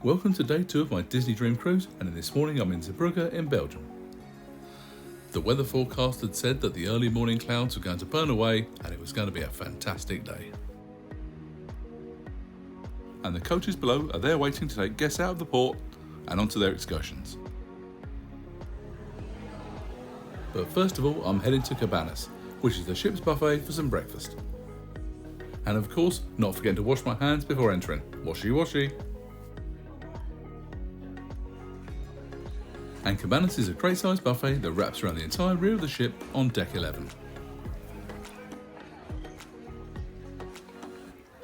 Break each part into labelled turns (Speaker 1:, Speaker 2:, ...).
Speaker 1: Welcome to day 2 of my Disney Dream Cruise, and this morning I'm in Zeebrugge in Belgium. The weather forecast had said that the early morning clouds were going to burn away and it was going to be a fantastic day. And the coaches below are there waiting to take guests out of the port and onto their excursions. But first of all, I'm heading to Cabanas, which is the ship's buffet for some breakfast. And of course, not forgetting to wash my hands before entering. Washy washy. And Cabanas is a great sized buffet that wraps around the entire rear of the ship on deck 11.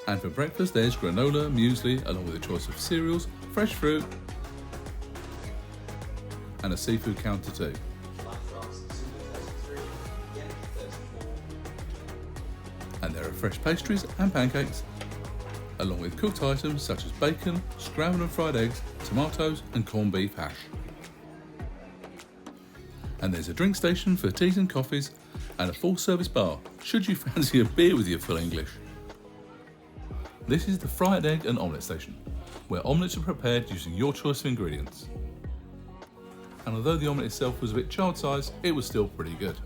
Speaker 1: And for breakfast there's granola, muesli, along with a choice of cereals, fresh fruit, and a seafood counter too. And there are fresh pastries and pancakes, along with cooked items such as bacon, scrambled and fried eggs, tomatoes and corned beef hash. And there's a drink station for teas and coffees and a full service bar should you fancy a beer with your full English. This is the fried egg and omelette station, where omelettes are prepared using your choice of ingredients. And although the omelette itself was a bit child sized, it was still pretty good.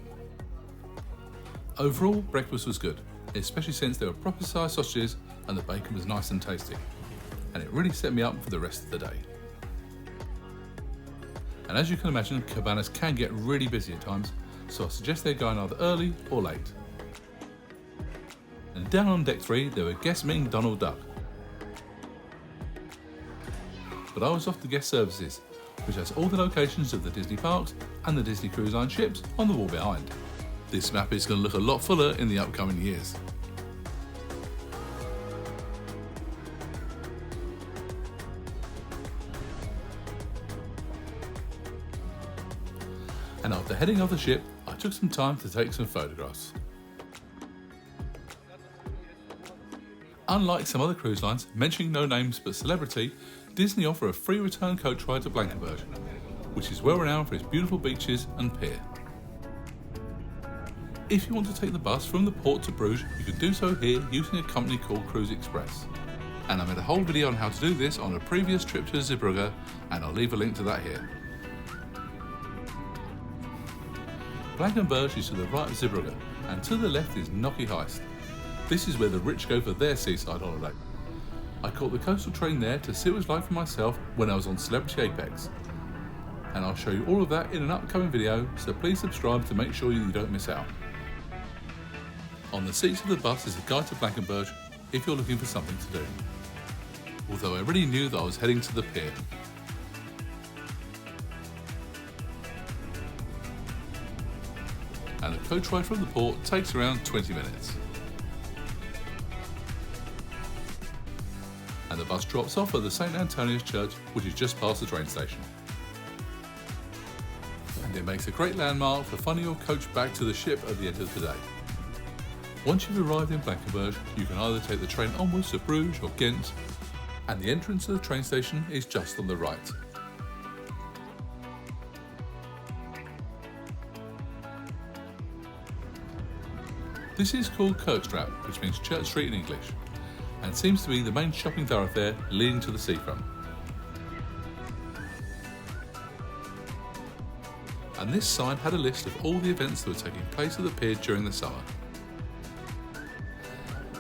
Speaker 1: Overall, breakfast was good, especially since there were proper sized sausages and the bacon was nice and tasty. And it really set me up for the rest of the day. And as you can imagine, Cabanas can get really busy at times, so I suggest they're going either early or late. And down on deck 3 there were guests meeting Donald Duck. But I was off to guest services, which has all the locations of the Disney parks and the Disney Cruise Line ships on the wall behind. This map is going to look a lot fuller in the upcoming years. And after heading off the ship, I took some time to take some photographs. Unlike some other cruise lines, mentioning no names but celebrity, Disney offer a free return coach ride to Blankenberge, which is well renowned for its beautiful beaches and pier. If you want to take the bus from the port to Bruges, you can do so here using a company called Cruise Express. And I made a whole video on how to do this on a previous trip to Zeebrugge, and I'll leave a link to that here. Blankenberge is to the right of Zeebrugge, and to the left is Knokke Heist. This is where the rich go for their seaside holiday. I caught the coastal train there to see what it was like for myself when I was on Celebrity Apex. And I'll show you all of that in an upcoming video, so please subscribe to make sure you don't miss out. On the seats of the bus is a guide to Blankenberge if you're looking for something to do. Although I already knew that I was heading to the pier. And a coach ride from the port takes around 20 minutes. And the bus drops off at the St Antonius Church, which is just past the train station. And it makes a great landmark for finding your coach back to the ship at the end of the day. Once you've arrived in Blankenberge, you can either take the train onwards to Bruges or Ghent, and the entrance to the train station is just on the right. This is called Kerkstraat, which means Church Street in English, and seems to be the main shopping thoroughfare leading to the seafront. And this sign had a list of all the events that were taking place at the pier during the summer.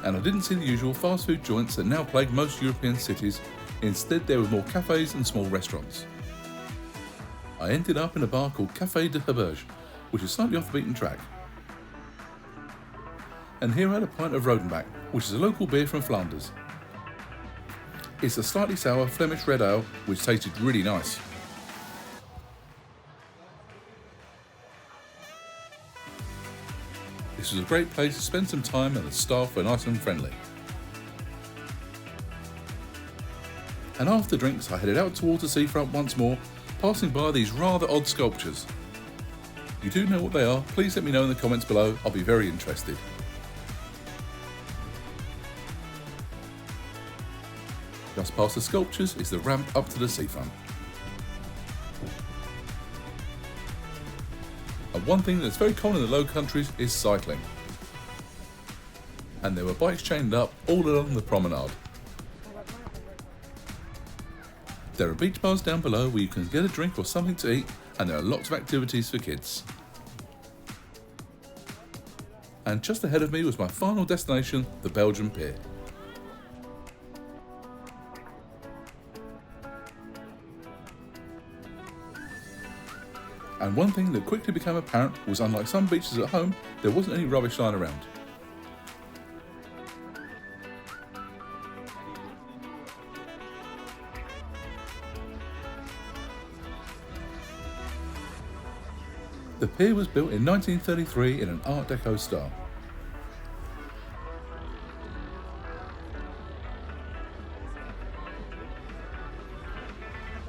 Speaker 1: And I didn't see the usual fast food joints that now plague most European cities. Instead, there were more cafes and small restaurants. I ended up in a bar called Café de Herberge, which is slightly off the beaten track. And here I had a pint of Rodenbach, which is a local beer from Flanders. It's a slightly sour Flemish red ale, which tasted really nice. This was a great place to spend some time, and the staff were nice and friendly. And after drinks I headed out towards the seafront once more, passing by these rather odd sculptures. If you do know what they are, please let me know in the comments below, I'll be very interested. Just past the sculptures is the ramp up to the seafront. And one thing that's very common in the Low Countries is cycling. And there were bikes chained up all along the promenade. There are beach bars down below where you can get a drink or something to eat, and there are lots of activities for kids. And just ahead of me was my final destination, the Belgian Pier. And one thing that quickly became apparent was, unlike some beaches at home, there wasn't any rubbish lying around. The pier was built in 1933 in an Art Deco style.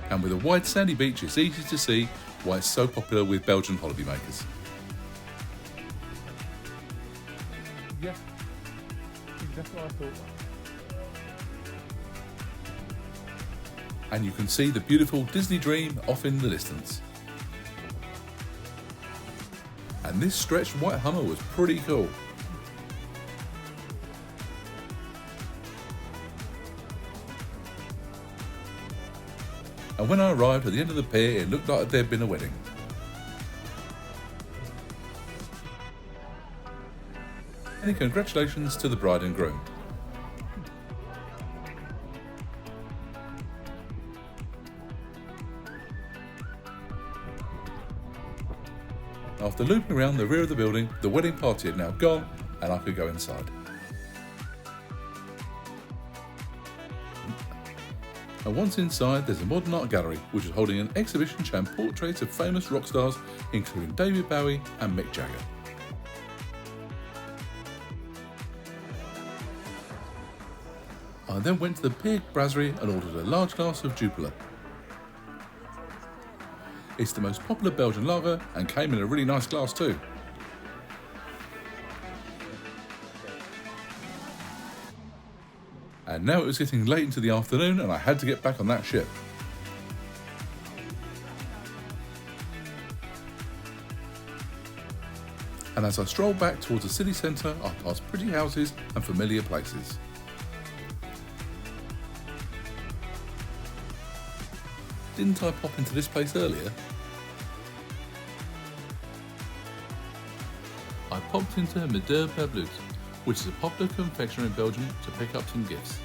Speaker 1: And with a wide sandy beach, it's easy to see why it's so popular with Belgian holidaymakers. Yeah, exactly what I thought. And you can see the beautiful Disney Dream off in the distance. And this stretched white Hummer was pretty cool. And when I arrived at the end of the pier, it looked like there'd been a wedding. Many congratulations to the bride and groom. After looping around the rear of the building, the wedding party had now gone and I could go inside. And once inside, there's a modern art gallery which is holding an exhibition showing portraits of famous rock stars including David Bowie and Mick Jagger. I then went to the Pier Brasserie and ordered a large glass of Jupiler. It's the most popular Belgian lager and came in a really nice glass too. And now it was getting late into the afternoon and I had to get back on that ship. And as I strolled back towards the city centre, I passed pretty houses and familiar places. Didn't I pop into this place earlier? I popped into Mideur Pablout, which is a popular confectioner in Belgium, to pick up some gifts.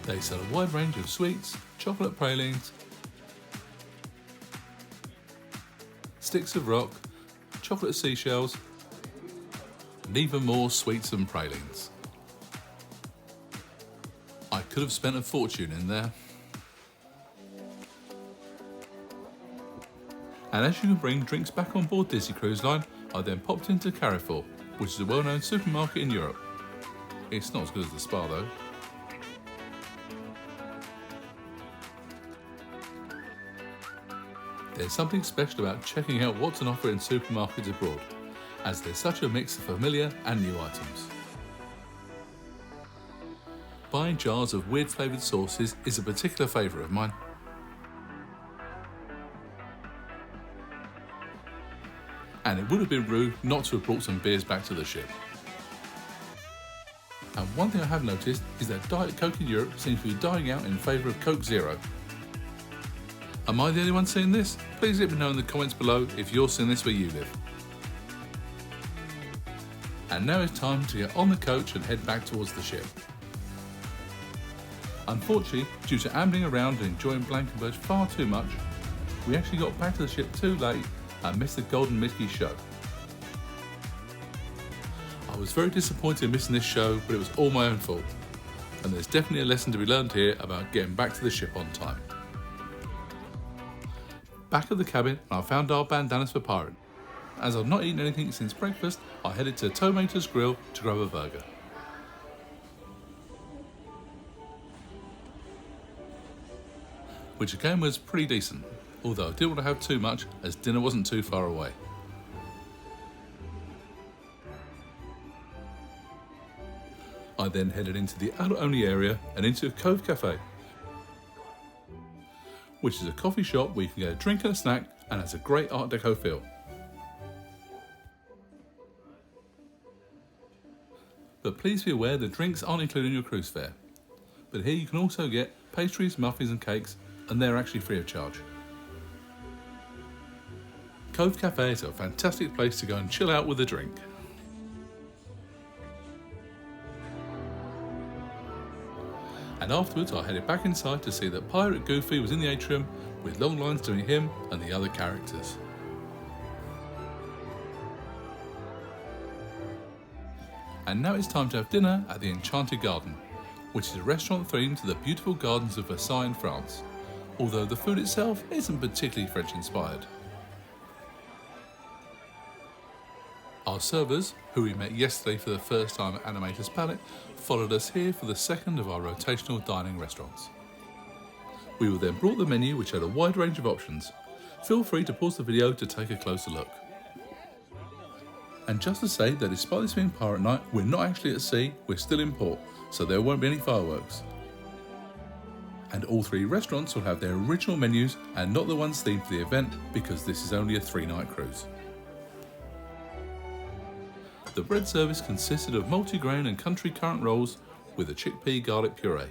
Speaker 1: They sell a wide range of sweets, chocolate pralines, sticks of rock, chocolate seashells, and even more sweets and pralines. I could have spent a fortune in there. And as you can bring drinks back on board Disney Cruise Line, I then popped into Carrefour, which is a well-known supermarket in Europe. It's not as good as the Spar though. There's something special about checking out what's on offer in supermarkets abroad, as there's such a mix of familiar and new items. Buying jars of weird flavoured sauces is a particular favourite of mine. And it would have been rude not to have brought some beers back to the ship. And one thing I have noticed is that Diet Coke in Europe seems to be dying out in favour of Coke Zero. Am I the only one seeing this? Please let me know in the comments below if you're seeing this where you live. And now it's time to get on the coach and head back towards the ship. Unfortunately, due to ambling around and enjoying Blankenberge far too much, we actually got back to the ship too late and missed the Golden Mickey show. I was very disappointed in missing this show, but it was all my own fault. And there's definitely a lesson to be learned here about getting back to the ship on time. Back at the cabin, I found our bandanas for pirate. As I've not eaten anything since breakfast, I headed to Tomato's Grill to grab a burger. Which again was pretty decent, although I didn't want to have too much as dinner wasn't too far away. I then headed into the adult-only area and into a Cove Cafe, which is a coffee shop where you can get a drink and a snack and has a great Art Deco feel. But please be aware the drinks aren't included in your cruise fare. but here you can also get pastries, muffins and cakes, and they're actually free of charge. Cove Cafe is a fantastic place to go and chill out with a drink. And afterwards I headed back inside to see that Pirate Goofy was in the atrium with long lines to meet him and the other characters. And now it's time to have dinner at the Enchanted Garden, which is a restaurant themed to the beautiful gardens of Versailles in France, although the food itself isn't particularly French inspired. Our servers, who we met yesterday for the first time at Animator's Palette, followed us here for the second of our rotational dining restaurants. We were then brought the menu, which had a wide range of options. Feel free to pause the video to take a closer look. And just to say that despite this being Pirate Night, we're not actually at sea, we're still in port, so there won't be any fireworks. And all three restaurants will have their original menus and not the ones themed for the event, because this is only a 3-night cruise. The bread service consisted of multigrain and country currant rolls with a chickpea garlic puree.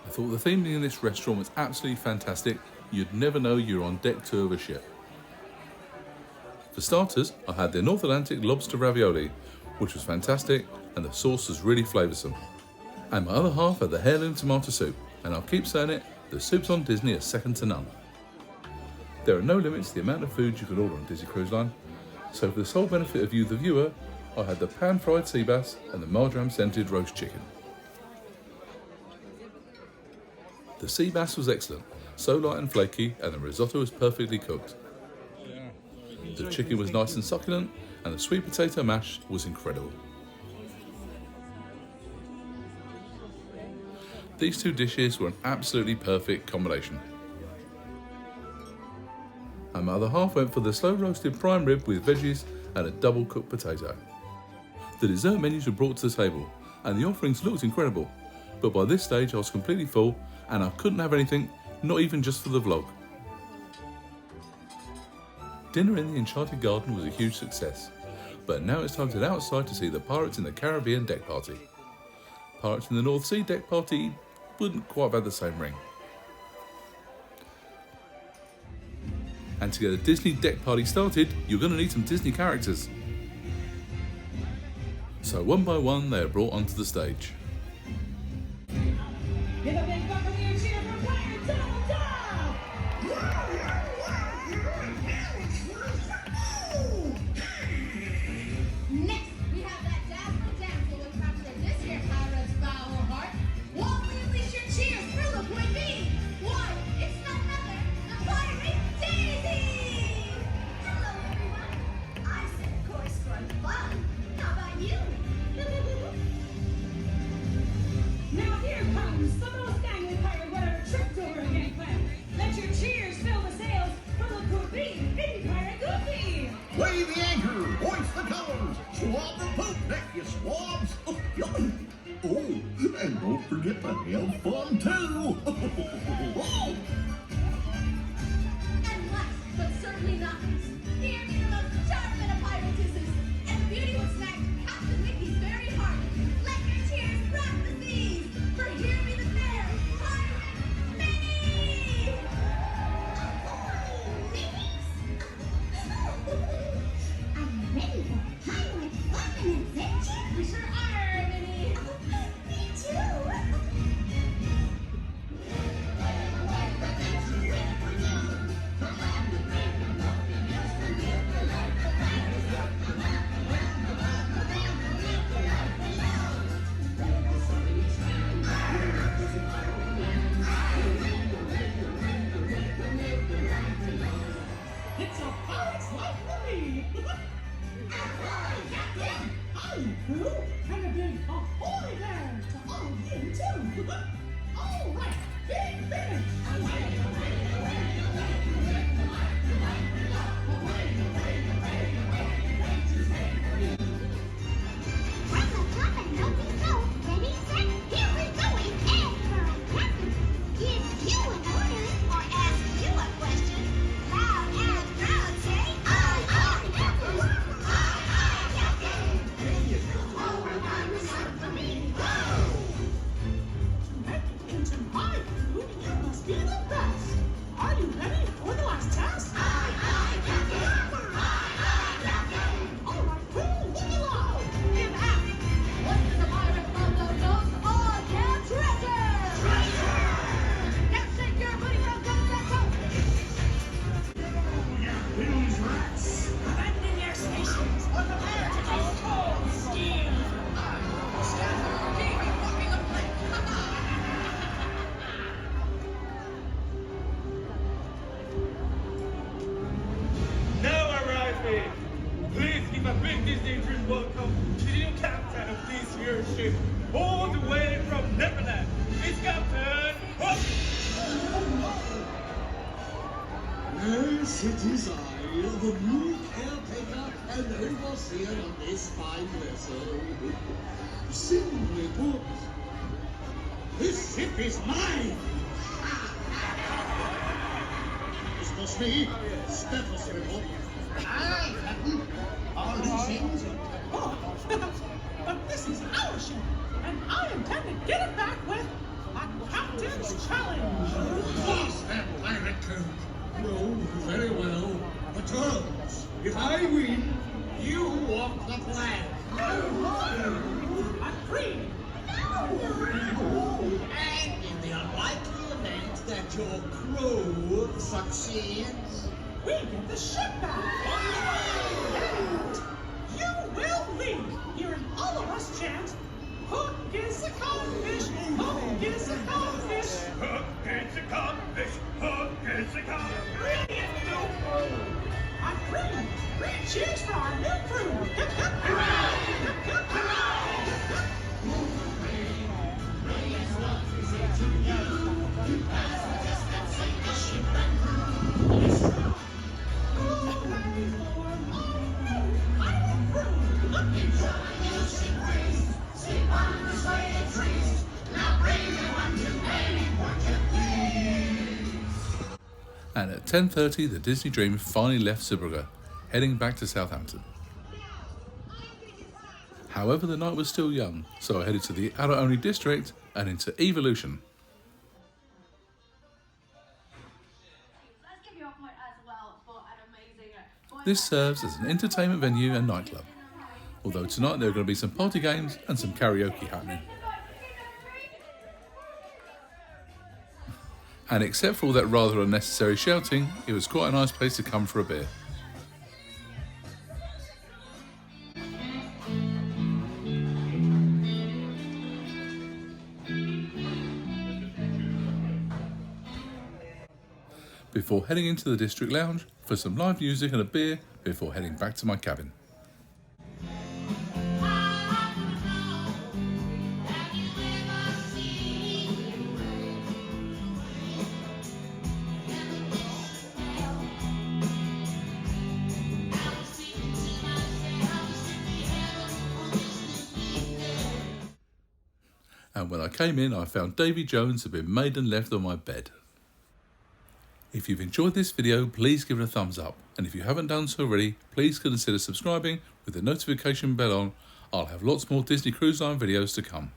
Speaker 1: I thought the theming in this restaurant was absolutely fantastic. You'd never know you're on deck 2 of a ship. For starters, I had their North Atlantic lobster ravioli, which was fantastic and the sauce was really flavoursome. And my other half had the heirloom tomato soup, and I'll keep saying it, the soups on Disney are second to none. There are no limits to the amount of food you can order on Disney Cruise Line, so for the sole benefit of you the viewer, I had the pan-fried sea bass and the marjoram-scented roast chicken. The sea bass was excellent, so light and flaky, and the risotto was perfectly cooked. The chicken was nice and succulent, and the sweet potato mash was incredible. These two dishes were an absolutely perfect combination. And my other half went for the slow roasted prime rib with veggies and a double cooked potato. The dessert menus were brought to the table, and the offerings looked incredible, but by this stage I was completely full and I couldn't have anything, not even just for the vlog. Dinner in the Enchanted Garden was a huge success, but now it's time to head outside to see the Pirates in the Caribbean deck party. Pirates in the North Sea deck party wouldn't quite have had the same ring. And to get a Disney deck party started, you're going to need some Disney characters. So one by one they are brought onto the stage.
Speaker 2: Give a big Buccaneer cheer for Pirate Donald Duck! Next, we have that dazzling damsel with capture this here pirate's foul heart. Won't we unleash your cheers through the Queen Bee? Why, it's none other than Pirate Daisy! Hello, everyone. I said corkscrew fun. How about you? Now here comes the most angry pirate whatever tripped over a gangplank. Let your cheers fill the sails for the Goofy, baby pirate Goofy.
Speaker 3: Wave the anchor, hoist the colors, swab the poop deck, you swabs. Oh, yummy. Oh, and don't forget to have fun too.
Speaker 2: And last, but certainly not least, here be the most charming of piratesses, and the beauty would snag Captain Mickey's very heart. Let your cheers rock the seas, for here be the fair Pirate Minnie! Ahoy, Minnies! I'm ready for pirate fun and adventure. We sure are, Minnie. Me too.
Speaker 4: It's a pirate's life for me!
Speaker 2: Ahoy, Captain!
Speaker 4: Hi, crew! And a big ahoy there to all of you, too! All right, big finish!
Speaker 5: From the top and open snow, ready, set, here we go again for a captain. Give you an order or ask you a question. Loud and proud, say, aye, aye, Captain. Aye, aye, Captain.
Speaker 6: give a big Disney Dream welcome to the new captain of this year's ship, all the way from Neverland. It's Captain Hook!
Speaker 7: Yes, it is I, the new caretaker and overseer of this fine vessel. Simply put, this ship is mine! Mr. Smee, stethoscope.
Speaker 3: Aye, Captain. All these things.
Speaker 4: Oh, but this is our ship, and I intend to get it back with a captain's challenge.
Speaker 3: What's that pirate code?
Speaker 7: No, very well. The terms. If I win, you walk the plank.
Speaker 4: Agreed.
Speaker 7: And in the unlikely event that your crew succeeds,
Speaker 4: We get the ship back. And you will lead, hearing all of us chant, Hook is a codfish, Hook is a codfish.
Speaker 6: Hook is a codfish, Hook is a codfish.
Speaker 4: Brilliant, new. Agreed. Three cheers for our new crew. Hip, hip, hooray! Hip, hip, hooray!
Speaker 1: And at 10:30, the Disney Dream finally left Zeebrugge, heading back to Southampton. However, the night was still young, so I headed to the adult-only district and into Evolution.
Speaker 8: Let's give you a point as well for an amazing
Speaker 1: This serves as an entertainment venue and nightclub, although tonight there are going to be some party games and some karaoke happening. And except for all that rather unnecessary shouting, it was quite a nice place to come for a beer. Before heading into the district lounge for some live music and a beer before heading back to my cabin. And when I came in, I found Davy Jones had been made and left on my bed. If you've enjoyed this video, please give it a thumbs up. And if you haven't done so already, please consider subscribing with the notification bell on. I'll have lots more Disney Cruise Line videos to come.